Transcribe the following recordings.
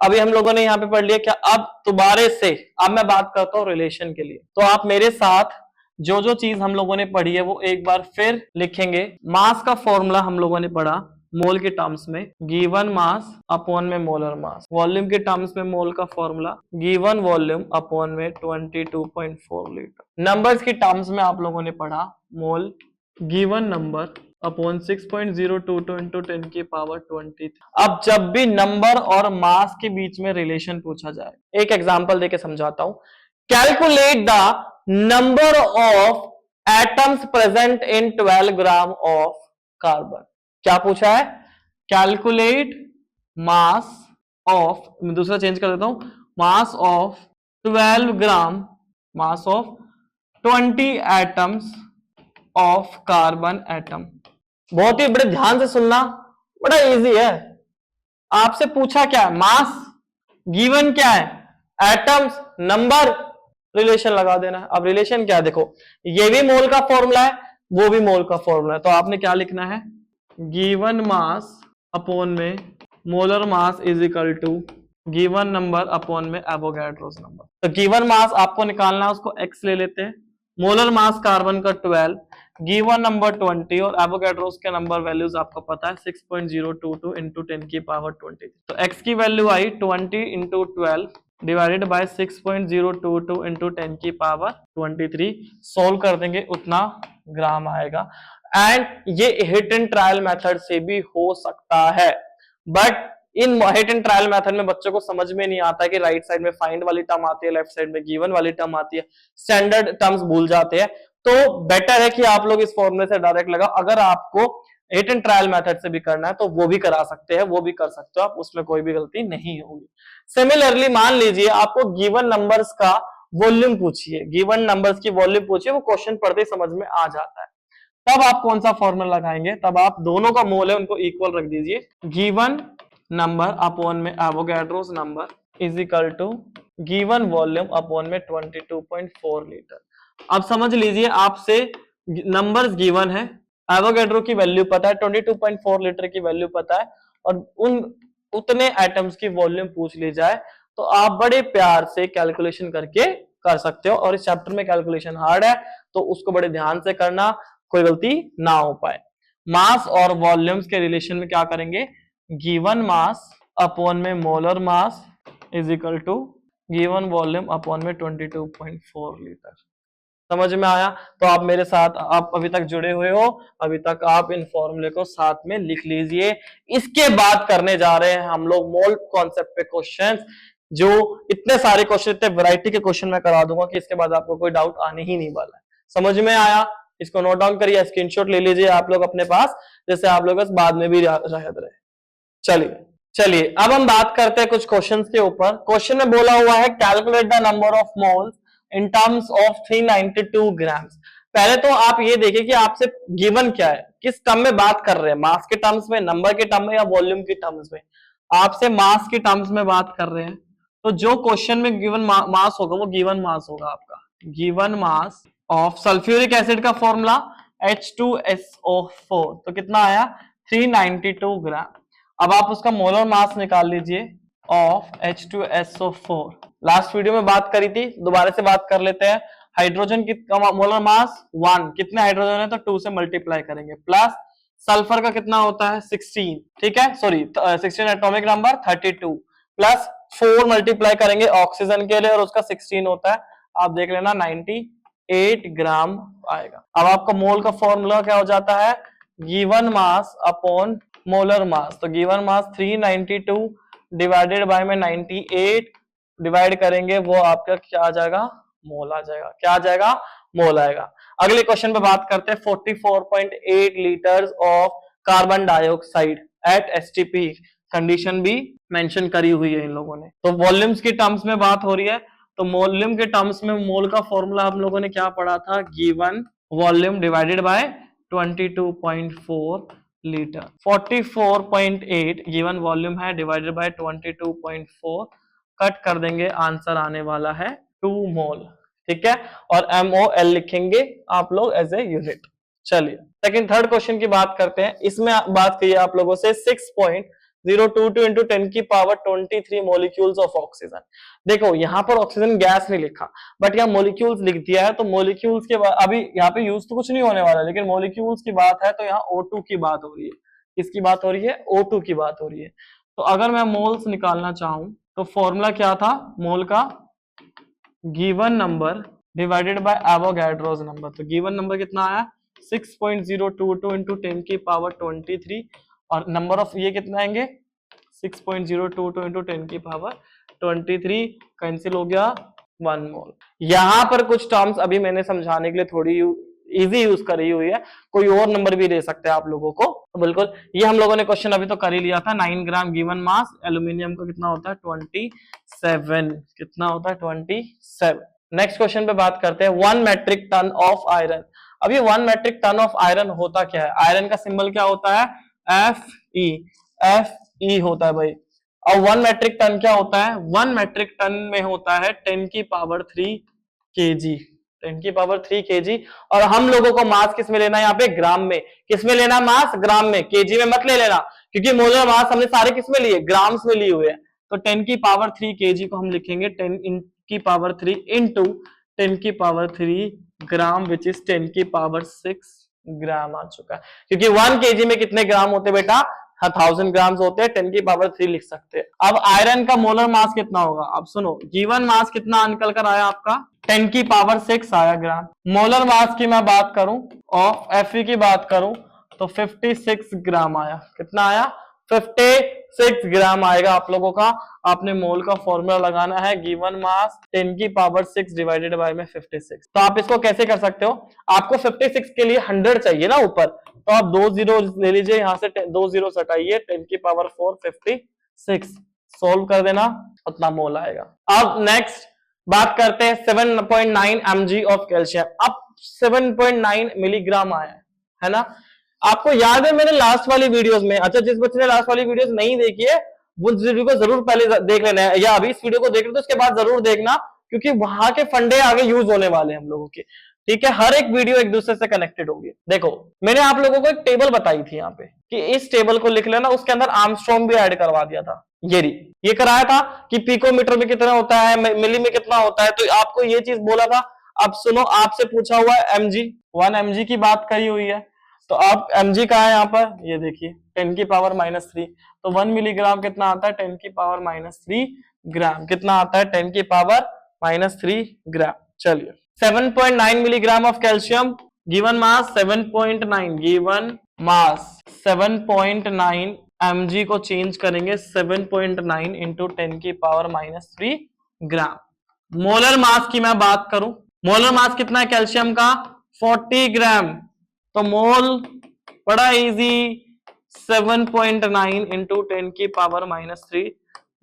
अभी हम लोगों ने यहाँ पे पढ़ लिया क्या, अब दोबारे से अब मैं बात करता हूँ रिलेशन के लिए। तो आप मेरे साथ जो जो चीज हम लोगों ने पढ़ी है वो एक बार फिर लिखेंगे। मास का फॉर्मूला हम लोगों ने पढ़ा मोल के टर्म्स में, गिवन मास अपॉन में मोलर मास। वॉल्यूम के टर्म्स में मोल का फॉर्मूला गिवन वॉल्यूम अपॉन में 22.4 लीटर। नंबर्स के टर्म्स में आप लोगों ने पढ़ा मोल गिवन नंबर अपॉन 6.022 इंटू 10 की पावर 20। अब जब भी नंबर और मास के बीच में रिलेशन पूछा जाए, एक एग्जांपल देके समझाता हूं। Calculate the number of atoms present in 12 gram of carbon. क्या पूछा है? कैलकुलेट मास ऑफ, दूसरा चेंज कर देता हूं, mass of 12 gram, mass of 20 atoms of carbon atom. बहुत ही बड़े ध्यान से सुनना, बड़ा इजी है। आपसे पूछा क्या है? मास, गिवन क्या है? एटम्स, नंबर, रिलेशन लगा देना है। अब रिलेशन क्या है देखो, ये भी मोल का फॉर्मूला है, वो भी मोल का फॉर्मूला है। तो आपने क्या लिखना है? गिवन मास अपॉन में molar mass is equal to given number upon में एवोगैड्रोस नंबर। तो गिवन मास आपको निकालना है, उसको x ले लेते हैं। मोलर मास कार्बन का 12, गिवन नंबर 20 और एवोगैड्रोस के नंबर वैल्यूज आपको पता है 6.022 इंटू 10 की पावर 20। तो x की value I 20 into 12 divided by 6.022 into 10 की पावर 23। सोल्व कर देंगे उतना ग्राम आएगा। एंड ये हिट एंड ट्रायल मेथड से भी हो सकता है, but in heat and trial method में बच्चों को समझ में नहीं आता कि राइट साइड में फाइंड वाली टर्म आती है, लेफ्ट साइड में गिवन वाली टर्म आती है, स्टैंडर्ड टर्म्स भूल जाते हैं। तो बेटर है कि आप लोग इस फॉर्मूले से डायरेक्ट लगाओ। अगर आपको हिट एंड ट्रायल मेथड से भी करना है तो वो भी करा सकते हैं, वो भी कर सकते हो आप, उसमें कोई भी गलती नहीं होगी। सिमिलरली मान लीजिए आपको गिवन नंबर्स का वॉल्यूम पूछिए, गिवन नंबर्स की वॉल्यूम पूछिए, वो क्वेश्चन पढ़ते ही समझ में आ जाता है। तब आप कौन सा फॉर्मूला लगाएंगे? तब आप दोनों का मोल है उनको इक्वल रख दीजिए, गिवन नंबर अपॉन में Avogadro's number is equal to given volume upon में 22.4 लीटर। अब समझ लीजिए आपसे नंबर्स गिवन है, एवोगैड्रो की वैल्यू पता है, 22.4 लीटर की वैल्यू पता है, और उतने एटम्स की वॉल्यूम पूछ ली जाए तो आप बड़े प्यार से कैलकुलेशन करके कर सकते हो। और इस चैप्टर में कैलकुलेशन हार्ड है तो उसको बड़े ध्यान से करना, कोई गलती ना हो पाए। मास और वॉल्यूम्स के रिलेशन में क्या करेंगे? गिवन मास अपॉन में molar mass is equal to given volume upon में 22.4 लीटर। समझ में आया? तो आप मेरे साथ, आप अभी तक जुड़े हुए हो, अभी तक आप इन फॉर्मूले को साथ में लिख लीजिए। इसके बाद करने जा रहे हैं हम लोग मोल कॉन्सेप्ट पे क्वेश्चंस, जो इतने सारे क्वेश्चन, इतने वैरायटी के क्वेश्चन मैं करा दूंगा कि इसके बाद आपको कोई डाउट आने ही नहीं वाला है। समझ में आया? इसको नोट डाउन करिए, स्क्रीनशॉट ले लीजिए आप लोग अपने पास, जैसे आप लोग बाद में भी याद रहे। चलिए अब हम बात करते हैं कुछ क्वेश्चंस के ऊपर। क्वेश्चन में बोला हुआ है calculate the number of moles in terms of 392 grams. पहले तो आप ये देखिए कि आपसे गिवन क्या है, किस टर्म में बात कर रहे हैं, मास के टर्म्स में, नंबर के टर्म में, या वॉल्यूम के टर्म्स में। आपसे मास के टर्म्स में बात कर रहे हैं तो जो क्वेश्चन में गिवन मास होगा वो गिवन मास होगा आपका, given mass of sulphuric acid का फॉर्मूला H2SO4, तो कितना आया? 392 ग्राम। अब आप उसका मोलर मास निकाल लीजिए ऑफ H2SO4। लास्ट वीडियो में बात करी थी, दोबारा से बात कर लेते हैं। हाइड्रोजन का मोलर मास 1, कितने हाइड्रोजन है तो 2 से मल्टीप्लाई करेंगे, प्लस सल्फर का कितना होता है 16, ठीक है, sorry 16 atomic number 32, plus 4 multiply करेंगे ऑक्सीजन के लिए और उसका 16 होता है, आप देख लेना 98 ग्राम आएगा। अब आपका मोल का फॉर्मूला क्या हो जाता है? गिवन मास अपॉन मोलर मास। तो गिवन मास 392 डिवाइडेड बाय में 98 डिवाइड करेंगे, वो आपका क्या आ जाएगा? मोल आ जाएगा। क्या आ जाएगा? मोल आएगा। अगले क्वेश्चन पे बात करते हैं 44.8 litres of carbon dioxide eight STP. Condition भी मेंशन करी हुई है इन लोगों ने। तो वॉल्यूम्स की टर्म्स में बात हो रही है, तो वॉल्यूम के टर्म्स में मोल का फॉर्मूला हम लोगों ने क्या पढ़ा था? Given volume divided by 22.4 litre. 44.8 given volume है, डिवाइडेड बाय 22.4, कट कर देंगे, आंसर आने वाला है 2 मोल, ठीक है। और MOL लिखेंगे आप लोग एज ए यूनिट। चलिए सेकंड थर्ड क्वेश्चन की बात करते हैं। इसमें बात की आप लोगों से 022 इंटू 10 की पावर 23 मोलिक्यूल्स ऑफ ऑक्सीजन। देखो यहाँ पर ऑक्सीजन गैस नहीं लिखा, बट यहाँ मोलिक्यूल्स लिख दिया है, तो मोलिक्यूल्स के बाद अभी यहाँ पे यूज तो कुछ नहीं होने वाला, लेकिन मोलिक्यूल्स की बात है तो यहाँ O2 की बात हो रही है। किसकी बात हो रही है? O2 की बात हो रही है। तो अगर मैं मोल्स निकालना चाहूं तो फॉर्मूला क्या था मोल का? Given number divided by Avogadro's number. तो गिवन नंबर कितना आया? 6.022 इंटू 10 की पावर 23, और नंबर ऑफ ये कितना आएंगे? 6.022 इंटू 10 की पावर 23, कैंसिल हो गया 1 मोल। यहां पर कुछ टर्म्स अभी मैंने समझाने के लिए थोड़ी इजी यूज करी हुई है, कोई और नंबर भी दे सकते हैं आप लोगों को। तो बिल्कुल ये हम लोगों ने क्वेश्चन अभी तो कर ही लिया था। 9 ग्राम गिवन मास, एल्यूमिनियम का कितना होता है? 27। कितना होता है? 27। नेक्स्ट क्वेश्चन पे बात करते हैं 1 मेट्रिक टन ऑफ आयरन। अब ये 1 मेट्रिक टन ऑफ आयरन होता क्या है? आयरन का सिंबल क्या होता है? Fe। Fe होता है भाई। और 1 मेट्रिक टन क्या होता है? 1 मेट्रिक टन में होता है 10 की पावर 3 kg। 10 की पावर 3 kg। और हम लोगों को मास किस में लेना है? यहाँ पे ग्राम में। किस में लेना मास? ग्राम में। केजी में मत ले लेना, क्योंकि मोलर मास हमने सारे किस में लिए? ग्राम्स में लिए हुए हैं। तो 10 की पावर 3 kg को हम लिखेंगे 10 की पावर 3 इंटू 10 की पावर 3 ग्राम, विच इज 10 की पावर 6 ग्राम आ चुका है। क्योंकि 1 kg में कितने ग्राम होते बेटा? 1000 ग्राम्स होते हैं। 10 की पावर 3 लिख सकते हैं। अब आयरन का मोलर मास कितना होगा? अब सुनो, गिवन मास कितना निकल कर आया आपका? 10 की पावर 6 आया ग्राम। मोलर मास की मैं बात करूं और Fe की बात करूं तो 56 ग्राम आया। कितना आया? 56 ग्राम आएगा आप लोगों का। आपने मोल का फॉर्मूला लगाना है, गिवन मास 10 की पावर 6 डिवाइडेड बाय में 56। तो आप इसको कैसे कर सकते हो? आपको 56 के लिए 100 चाहिए ना ऊपर, तो आप 2 जीरो ले लीजिए, यहां से 2 जीरो हटाइए, 10 की पावर 4 56 सोल्व कर देना, उतना मोल आएगा। अब नेक्स्ट बात करते हैं 7.9 mg ऑफ कैल्शियम। अब 7.9 मिलीग्राम आया है ना? आपको याद है मैंने लास्ट वाली वीडियोस में, अच्छा जिस बच्चे ने लास्ट वाली वीडियोस नहीं देखी है वो वीडियो को जरूर पहले देख लेना है, या अभी इस वीडियो को देख रहे तो उसके बाद जरूर देखना, क्योंकि वहां के फंडे आगे यूज होने वाले हैं हम लोगों के। ठीक है, हर एक वीडियो एक दूसरे से कनेक्टेड होगी। देखो मैंने आप लोगों को एक टेबल बताई थी यहाँ पे कि इस टेबल को लिख लेना, उसके अंदर आर्मस्ट्रॉन्ग भी ऐड करवा दिया था। ये कराया था कि पिकोमीटर में कितना होता है, मिली में कितना होता है, तो आपको ये चीज बोला था। अब सुनो, आपसे पूछा हुआ है mg, 1 mg की बात करी हुई है, तो अब mg का है यहाँ पर, ये देखिए 10 की पावर -3, तो 1 मिलीग्राम कितना आता है? 10 की पावर -3 ग्राम। कितना आता है? 10 की पावर -3 ग्राम। चलिए 7.9 milligram of calcium, given mass 7.9, given mass 7.9 mg को चेंज करेंगे 7.9 इंटू 10 की पावर -3 ग्राम। मोलर मास की मैं बात करूं, मोलर मास कितना है कैल्शियम का? 40 ग्राम। तो मोल बड़ा इजी, 7.9 इंटू 10 की पावर -3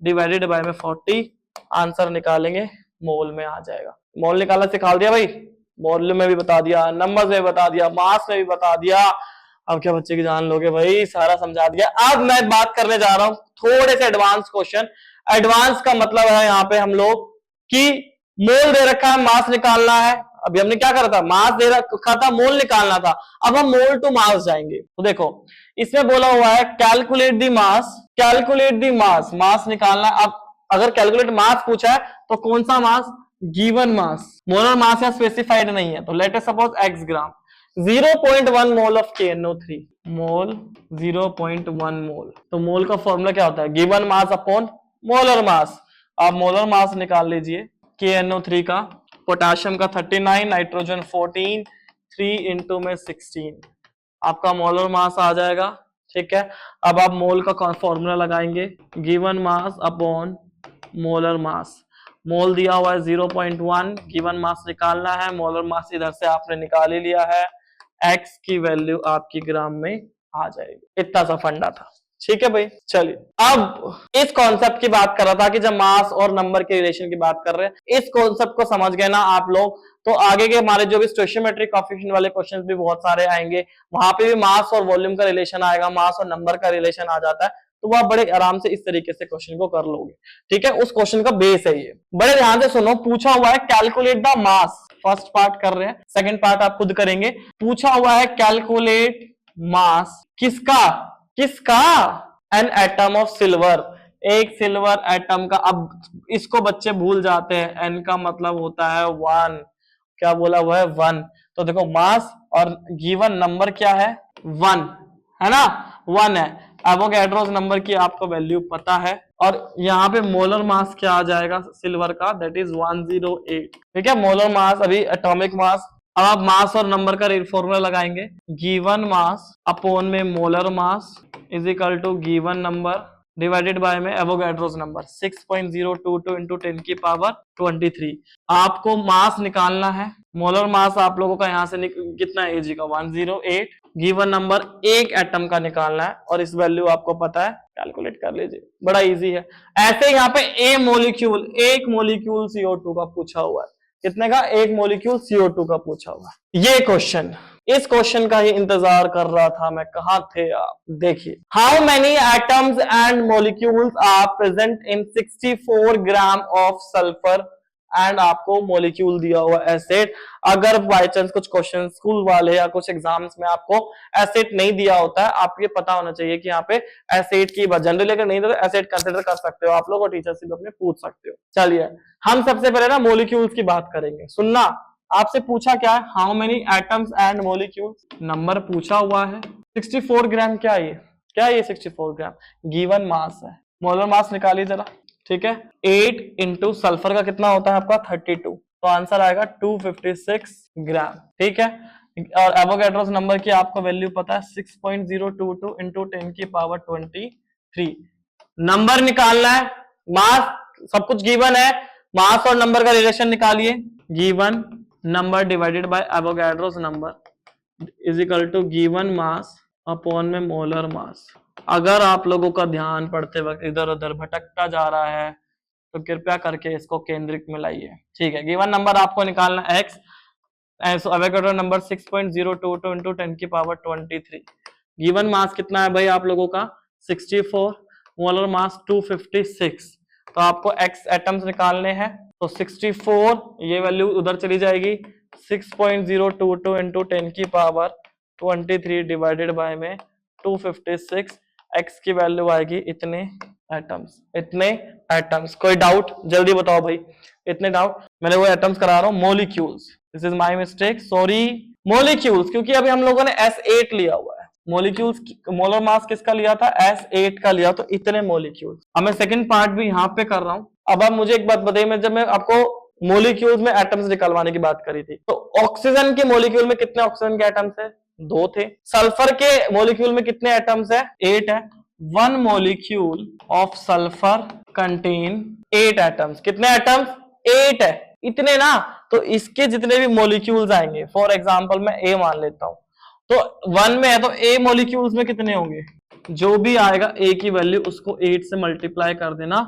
डिवाइडेड बाय में 40, आंसर निकालेंगे मोल में आ जाएगा। मोल निकालना सिखा दिया भाई, मोल में भी बता दिया, नंबर में बता दिया, मास में भी बता दिया। अब क्या बच्चे की जान लोगे भाई, सारा समझा दिया। अब मैं बात करने जा रहा हूं थोड़े से एडवांस क्वेश्चन। एडवांस का मतलब है यहाँ पे हम लोग कि मोल दे रखा है, मास निकालना है। अभी हमने क्या करा था? मास दे रखा था, मोल निकालना था। अब हम मोल टू मास जाएंगे। तो देखो इसमें बोला हुआ है calculate the mass, calculate the मास, मास निकालना। अब अगर कैलकुलेट मास पूछा है तो कौन सा मास? Given mass. मोलर मास या स्पेसिफाइड नहीं है, तो let us suppose x gram. 0.1 mole of KNO3, मोल 0.1 मोल। तो मोल का फॉर्मूला क्या होता है? गिवन मास अपॉन मोलर मास। आप मोलर मास निकाल लीजिए KNO3 का, पोटेशियम का 39, नाइट्रोजन 14, 3 इंटू में 16, आपका मोलर मास आ जाएगा। ठीक है, अब आप मोल का फॉर्मूला लगाएंगे, given mass upon molar mass. Mole दिया हुआ है 0.1, गिवन मास निकालना है, मोलर मास इधर से आपने निकाल ही लिया है, x की वैल्यू आपकी ग्राम में आ जाएगी। इतना सा फंडा था। ठीक है भाई, चलिए अब इस कॉन्सेप्ट की बात कर रहा था कि जब मास और नंबर के रिलेशन की बात कर रहे हैं, इस कॉन्सेप्ट को समझ गए ना आप लोग, तो आगे के हमारे जो भी स्टोइचियोमेट्रिक कोएफिशिएंट वाले क्वेश्चंस भी बहुत सारे आएंगे, वहां पे भी मास और वॉल्यूम का रिलेशन आएगा, मास और नंबर का रिलेशन आ जाता है, तो वो आप बड़े आराम से इस तरीके से क्वेश्चन को कर लोगे। ठीक है, उस क्वेश्चन का बेस है ये। बड़े ध्यान से सुनो, पूछा हुआ है calculate the mass, first part कर रहे हैं, सेकंड पार्ट आप खुद करेंगे। पूछा हुआ है कैलकुलेट मास, किसका? किसका? एन एटम ऑफ सिल्वर, एक सिल्वर एटम का। अब इसको बच्चे भूल जाते हैं, एन का मतलब होता है 1, क्या बोला वो है 1। तो देखो मास और गिवन नंबर क्या है 1, है ना, 1 है। एवोगैड्रोस नंबर की आपको वैल्यू पता है, और यहाँ पे मोलर मास क्या आ जाएगा सिल्वर का, दैट इज 108। ठीक है, मोलर मास अभी एटॉमिक मास। अब आप मास और नंबर का फॉर्मूला लगाएंगे, गिवन मास अपॉन में molar mass is equal to given number divided by में एवोगैड्रोस नंबर 6.022 इंटू 10 की पावर 23। आपको मास निकालना है, मोलर मास आप लोगों का यहाँ से कितना है एजी का 108, गिवन नंबर एक एटम का निकालना है, और इस वैल्यू आपको पता है, कैलकुलेट कर लीजिए, बड़ा इजी है। ऐसे यहाँ पे एक मोलिक्यूल CO2 का पूछा हुआ है, कितने का, एक मोलिक्यूल CO2 का पूछा हुआ है। ये क्वेश्चन, इस क्वेश्चन का ही इंतजार कर रहा था मैं, कहाँ थे आप। देखिए, how many atoms and molecules are present in 64 gram of sulphur, and आपको मॉलिक्यूल दिया हुआ एसिड। अगर बाय चांस कुछ क्वेश्चन स्कूल वाले या कुछ एग्जाम्स में आपको एसिड नहीं दिया होता है, आपको ये पता होना चाहिए कि यहाँ पे एसिड की जनरली अगर नहीं तो एसिड कंसिडर कर सकते हो आप लोग, और टीचर से भी अपने पूछ सकते हो। चलिए हम सबसे पहले ना मॉलिक्यूल्स की बात करेंगे। सुनना, आपसे पूछा क्या है, how many atoms and molecules, number पूछा हुआ है 64 ग्राम। क्या ये 64 ग्राम गिवन मास है। मोलर मास निकालिए जरा, ठीक है। 8 इंटू सल्फर का कितना होता है आपका 32, तो आंसर आएगा 256 ग्राम, ठीक है। और एवोगैड्रोस नंबर की आपको वैल्यू पता है 6.022 इंटू 10 की पावर 23। नंबर निकालना है, मास सब कुछ गिवन है, मास और नंबर का रिलेशन निकालिए, given number divided by Avogadro's number is equal to given mass upon में मोलर मास। अगर आप लोगों का ध्यान पढ़ते वक्त इधर उधर भटकता जा रहा है तो कृपया करके इसको केंद्रित में लाइए, ठीक है। गिवन नंबर आपको निकालना x, एवोगैड्रो नंबर 6.022 इंटू 10 की पावर 23। गिवन मास कितना है भाई आप लोगों का 64, मोलर मास 256। तो आपको x एटम्स निकालने हैं, तो 64 ये वैल्यू उधर चली जाएगी, 6.022 इंटू 10 की पावर 23 डिवाइडेड बाय में 256, x की वैल्यू आएगी इतने एटम्स। कोई डाउट जल्दी बताओ भाई, इतने डाउट, मैंने वो एटम्स करा रहा हूँ, molecules, this is my mistake, sorry, molecules, क्योंकि अभी हम लोगों ने S8 लिया हुआ है। मॉलिक्यूल्स मोलर मास किसका लिया था, S8 का लिया, तो इतने मॉलिक्यूल्स। अब मैं सेकंड पार्ट भी यहाँ पे कर रहा हूँ। अब आप मुझे एक बात बताइए, जब मैं आपको मॉलिक्यूल्स में एटम्स निकालवाने की बात करी थी, तो ऑक्सीजन के मॉलिक्यूल में कितने ऑक्सीजन के एटम्स है, 2 थे। सल्फर के मॉलिक्यूल में कितने एटम्स है, 8 है। 1 molecule of sulphur contain 8 atoms, कितने एटम्स, 8 है, इतने ना। तो इसके जितने भी मॉलिक्यूल्स आएंगे, फॉर एग्जांपल मैं A मान लेता हूं, तो 1 में है तो A मॉलिक्यूल्स में कितने होंगे, जो भी आएगा A की वैल्यू उसको 8 से मल्टीप्लाई कर देना,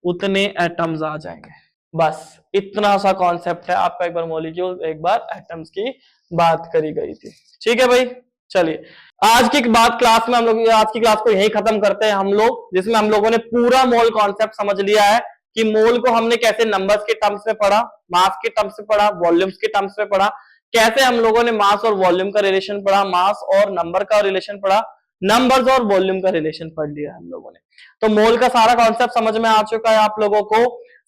उतने एटम्स आ जाएंगे। बस इतना सा कॉन्सेप्ट है आपका, एक बार मॉलिक्यूल एक बार एटम्स की बात करी गई थी, ठीक है भाई। चलिए आज की बात क्लास में हम लोग आज की क्लास को यही खत्म करते हैं हम लोग, जिसमें हम लोगों ने पूरा मोल कॉन्सेप्ट समझ लिया है कि मोल को हमने कैसे नंबर्स के टर्म्स में पढ़ा, मास के टर्म्स में पढ़ा, वॉल्यूम्स के टर्म्स में पढ़ा, कैसे हम लोगों ने मास और वॉल्यूम का रिलेशन पढ़ा, मास और नंबर का रिलेशन पढ़ा, नंबर्स और वॉल्यूम का रिलेशन पढ़ लिया हम लोगों ने। तो मोल का सारा कॉन्सेप्ट समझ में आ चुका है आप लोगों को।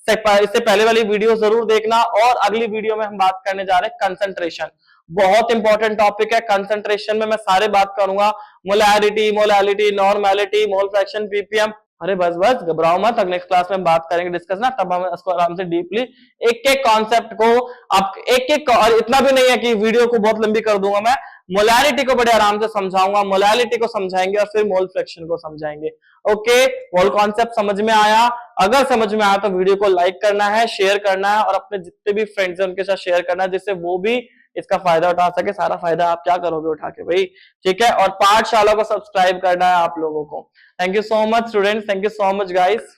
इससे पहले वाली वीडियो जरूर देखना, और अगली वीडियो में हम बात करने जा रहे हैं कंसंट्रेशन। बहुत इंपॉर्टेंट टॉपिक है कंसंट्रेशन में, मैं सारे बात करूंगा, molality, normality, mole fraction, ppm. अरे बस घबराओ मत, नेक्स्ट क्लास में बात करेंगे, डिस्कस ना, तब हम इसको आराम से डीपली एक एक कॉन्सेप्ट को आप एक और इतना भी नहीं है कि वीडियो को बहुत लंबी कर दूंगा मैं, मोलैलिटी को बड़े आराम से समझाऊंगा, मोलैलिटी को समझाएंगे और फिर मोल फ्रैक्शन को समझाएंगे। ओके, मोल कॉन्सेप्ट समझ में आया? अगर समझ में आया तो वीडियो को लाइक करना है, शेयर करना है, और अपने जितने भी फ्रेंड्स हैं उनके साथ शेयर करना है, जिससे वो भी इसका फायदा उठा सके। सारा फायदा आप क्या करोगे उठा के भाई, ठीक है। और पाठशाला को सब्सक्राइब करना है आप लोगों को। Thank you so much students, thank you so much guys.